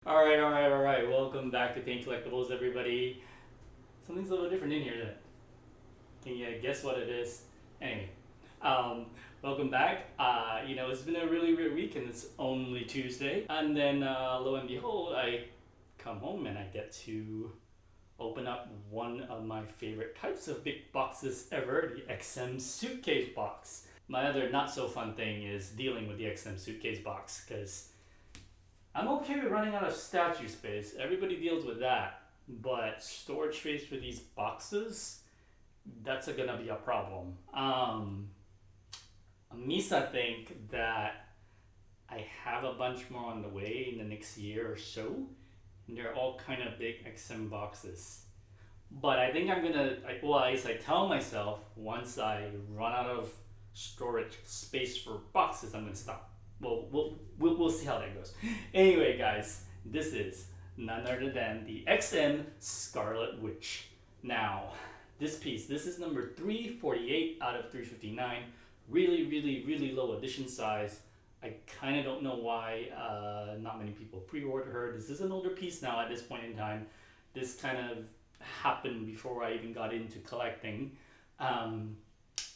Alright. Welcome back to Paint Collectibles, everybody. Something's a little different in here, isn't it? Can you guess what it is? Anyway, welcome back. It's been a really weird week and it's only Tuesday. And then, lo and behold, I come home and I get to open up one of my favorite types of big boxes ever, the XM suitcase box. My other not so fun thing is dealing with the XM suitcase box, because I'm okay with running out of statue space. Everybody deals with that. But storage space for these boxes, that's gonna be a problem. Misa think that I have a bunch more on the way in the next year or so. And they're all kind of big XM boxes. But I think I'm gonna, at least I tell myself, once I run out of storage space for boxes, I'm gonna stop. Well, we'll see how that goes. Anyway, guys, this is none other than the XM Scarlet Witch. Now, this is number 348 out of 359. Really low edition size. I kind of don't know why not many people pre-order her. This is an older piece now at this point in time. This kind of happened before I even got into collecting.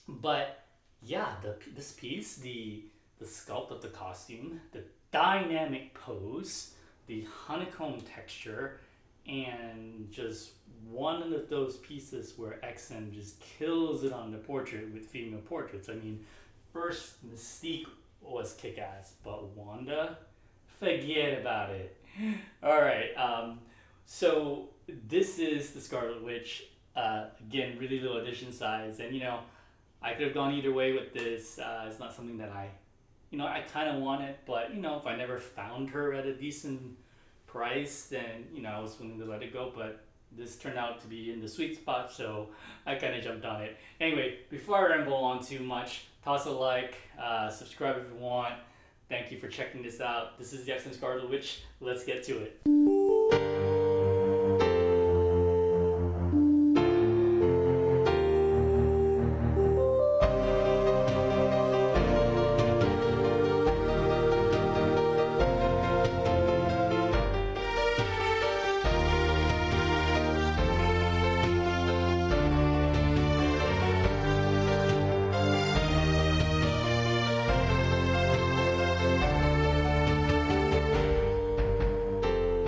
But yeah, this piece, the sculpt of the costume, the dynamic pose, the honeycomb texture, and just one of those pieces where XM just kills it on the portrait with female portraits. I mean, first Mystique was kick-ass, but Wanda, forget about it. Alright, so this is the Scarlet Witch. Again, really low edition size, and I could have gone either way with this. It's not something that I kind of want it, but if I never found her at a decent price, then I was willing to let it go. But this turned out to be in the sweet spot, so I kind of jumped on it. Anyway, before I ramble on too much, toss a like, subscribe if you want. Thank you for checking this out. This is the XM Scarlet Witch. Let's get to it.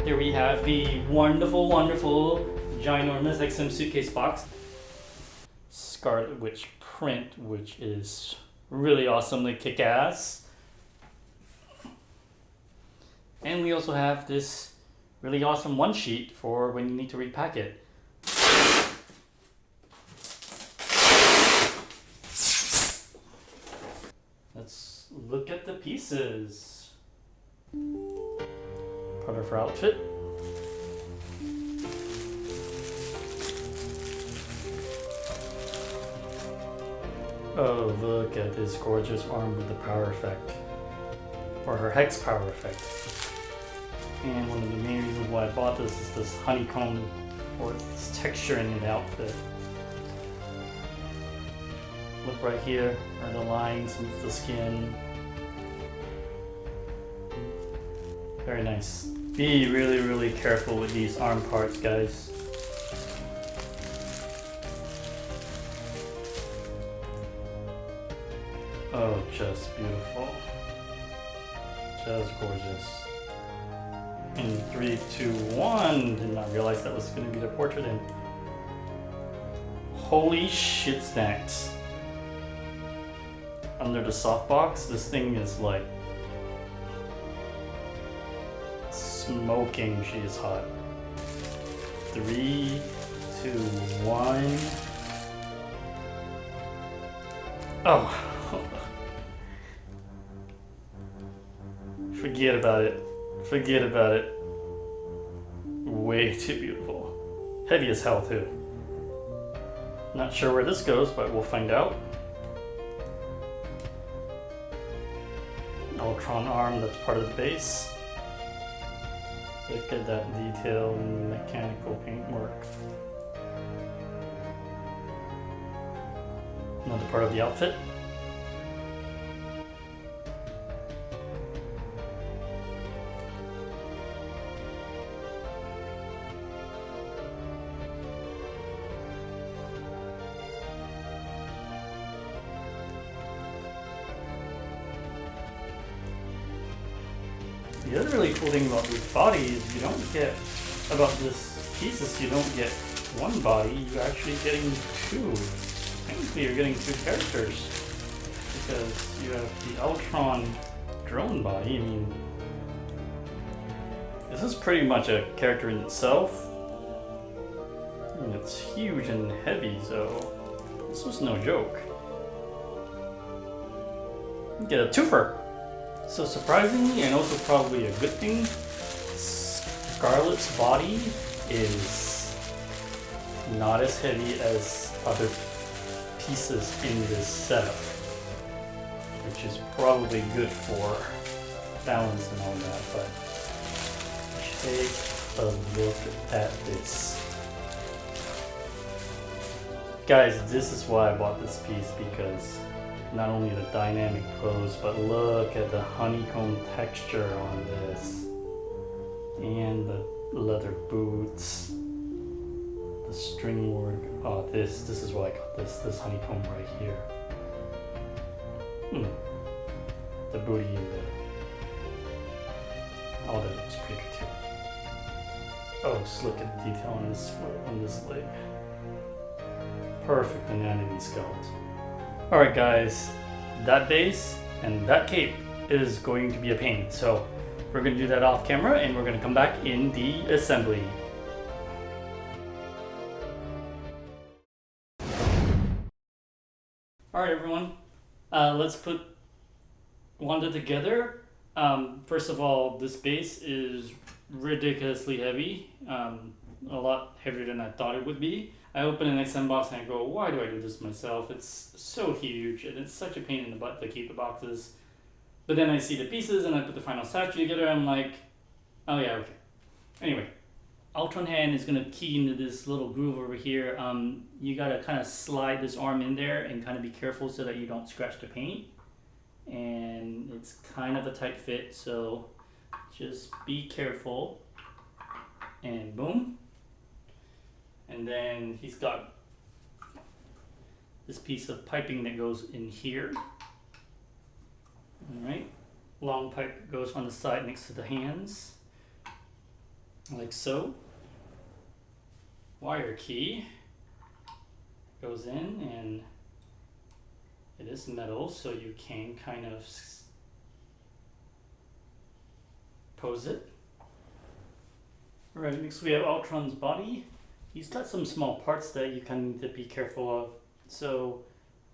Here we have the wonderful, ginormous XM suitcase box. Scarlet Witch print, which is really awesomely kick-ass. And we also have this really awesome one sheet for when you need to repack it. Let's look at the pieces. Part of her outfit. Oh, look at this gorgeous arm with the power effect. Or her hex power effect. And one of the main reasons why I bought this is this honeycomb, or this texturing in the outfit. Look right here, are the lines with the skin. Very nice. Be really careful with these arm parts, guys. Oh, just beautiful. Just gorgeous. In 3, 2, 1. Did not realize that was going to be the portrait in. Holy shit snacks. Under the softbox, this thing is like smoking. She is hot. 3, 2, 1. Oh. Forget about it. Forget about it. Way too beautiful. Heavy as hell too. Not sure where this goes, but we'll find out. Ultron arm, that's part of the base. Look at that detail and mechanical paintwork. Another part of the outfit. cool thing about this body is you don't get, about this pieces, you don't get one body, you're actually getting two. Technically you're getting two characters. Because you have the Ultron drone body. I mean, this is pretty much a character in itself. I mean, it's huge and heavy, so this was no joke. You get a twofer! So surprisingly, and also probably a good thing, Scarlet's body is not as heavy as other pieces in this setup, which is probably good for balance and all that, but take a look at this. Guys, this is why I bought this piece, because not only the dynamic pose, but look at the honeycomb texture on this. And the leather boots. The string work. Oh, this is why I got this honeycomb right here. The booty and all that looks pretty good too. Oh, just look at the detail on this foot, on this leg. Perfect anatomy sculpt. Alright guys, that base and that cape is going to be a pain, so we're going to do that off camera and we're going to come back in the assembly. Alright everyone, let's put Wanda together. First of all, this base is ridiculously heavy, a lot heavier than I thought it would be. I open an XM box and I go, why do I do this myself? It's so huge and it's such a pain in the butt to keep the boxes. But then I see the pieces and I put the final statue together and I'm like, oh yeah, okay. Anyway, Ultron Hand is going to key into this little groove over here. You got to kind of slide this arm in there and kind of be careful so that you don't scratch the paint. And it's kind of a tight fit, so just be careful. And boom. And then he's got this piece of piping that goes in here. Alright, long pipe that goes on the side next to the hands, like so. Wire key goes in, and it is metal, so you can kind of pose it. Alright, next we have Ultron's body. He's got some small parts that you kind of need to be careful of. So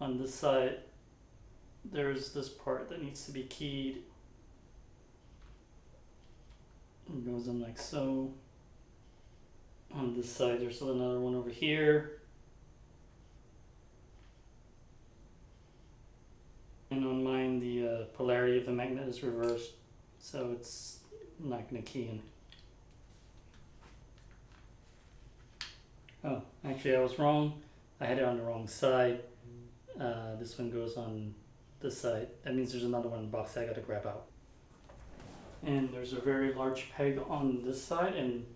on this side, there's this part that needs to be keyed. It goes in like so. On this side, there's another one over here. And on mine, the polarity of the magnet is reversed, so it's not going to key in. Oh, actually I was wrong. I had it on the wrong side. This one goes on this side. That means there's another one in the box that I got to grab out. And there's a very large peg on this side, and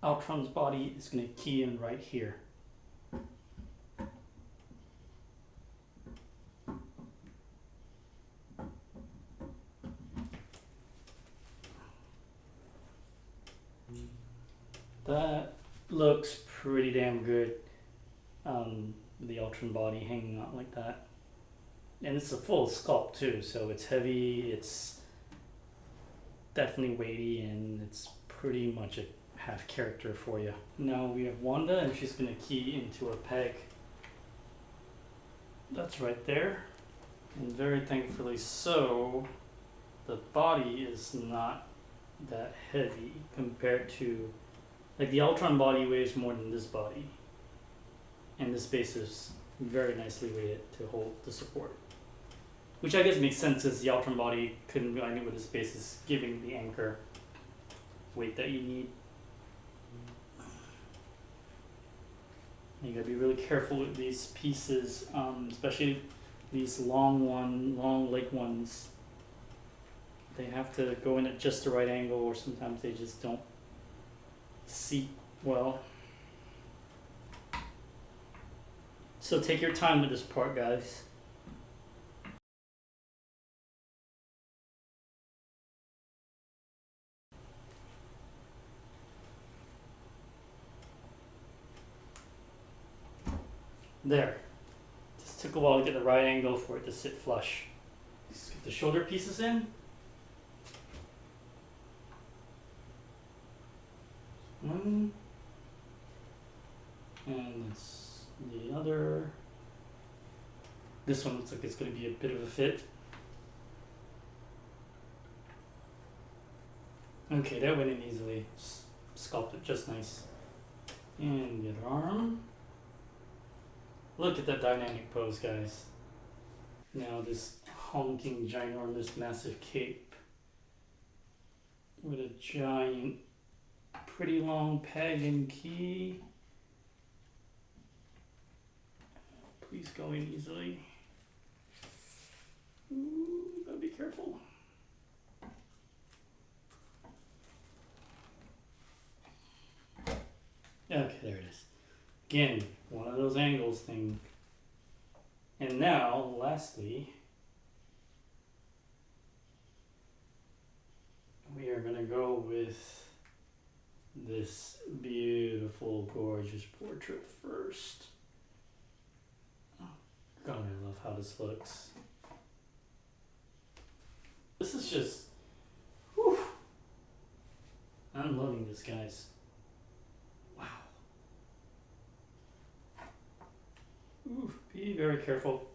Ultron's body is going to key in right here. That looks pretty damn good. The Ultron body hanging out like that. And it's a full sculpt too, so it's heavy, it's definitely weighty, and it's pretty much a half character for you. Now we have Wanda, and she's going to key into a peg. That's right there. And very thankfully so, the body is not that heavy compared to, like, the Ultron body weighs more than this body. And this base is very nicely weighted to hold the support. Which I guess makes sense, as the Ultron body couldn't go anywhere with this base is giving the anchor weight that you need. You gotta be really careful with these pieces, especially these long leg ones. They have to go in at just the right angle, or sometimes they just don't seat well. So take your time with this part, guys. There. Just took a while to get the right angle for it to sit flush. Let's get the shoulder pieces in. One. And it's the other. This one looks like it's going to be a bit of a fit. Okay, that went in easily. Sculpted just nice. And the other arm. Look at that dynamic pose, guys. Now this honking, ginormous, massive cape with a giant, pretty long peg and key. Please go in easily. Ooh, gotta be careful. Okay, there it is. Again, one of those angles thing. And now, lastly, we are going to go with this beautiful, gorgeous portrait first. Oh, God, I love how this looks. This is just, whew. I'm loving this, guys. Wow. Ooh, be very careful.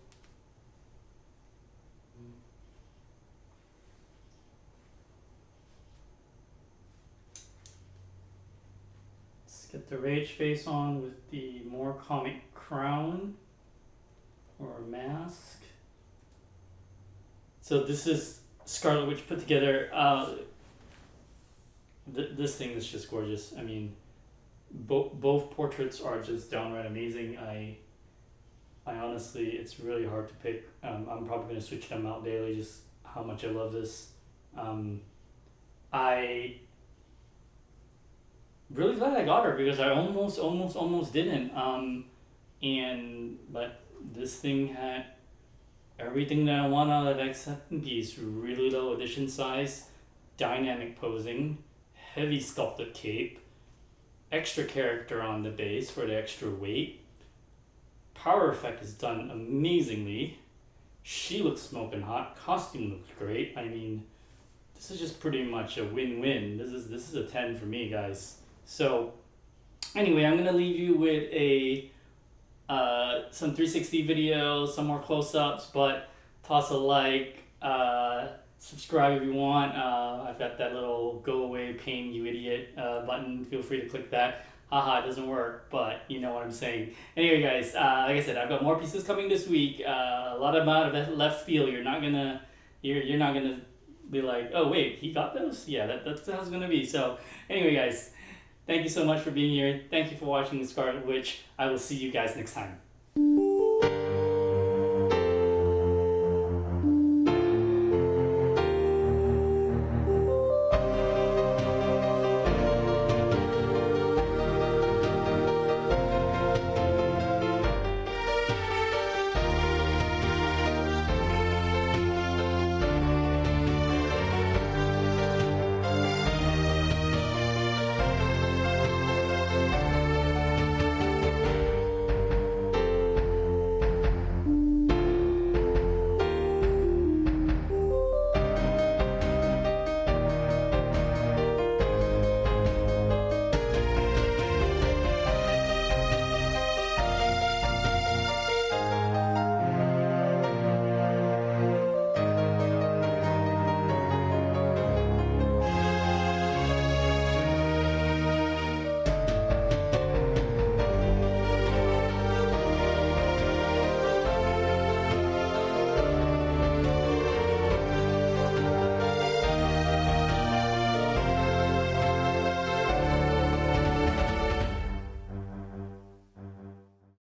Let's get the rage face on with the more comic crown or mask. So this is Scarlet Witch put together. This thing is just gorgeous. I mean, both portraits are just downright amazing. I honestly, it's really hard to pick. I'm probably going to switch them out daily, just how much I love this. I really glad I got her because I almost didn't. But this thing had everything that I want out of XM piece. Really low edition size, dynamic posing, heavy sculpted cape, extra character on the base for the extra weight. Power effect is done amazingly. She looks smoking hot. Costume looks great. I mean, this is just pretty much a win-win. This is a 10 for me, guys. So, anyway, I'm gonna leave you with a some 360 videos, some more close-ups, but toss a like, subscribe if you want. I've got that little go away pain you idiot button. Feel free to click that. Haha, it doesn't work, but you know what I'm saying. Anyway, guys, like I said, I've got more pieces coming this week. A lot of out of left field. You're not gonna be like, oh wait, he got those? Yeah, that's how it's gonna be. So anyway, guys, thank you so much for being here. Thank you for watching the Scarlet Witch. I will see you guys next time.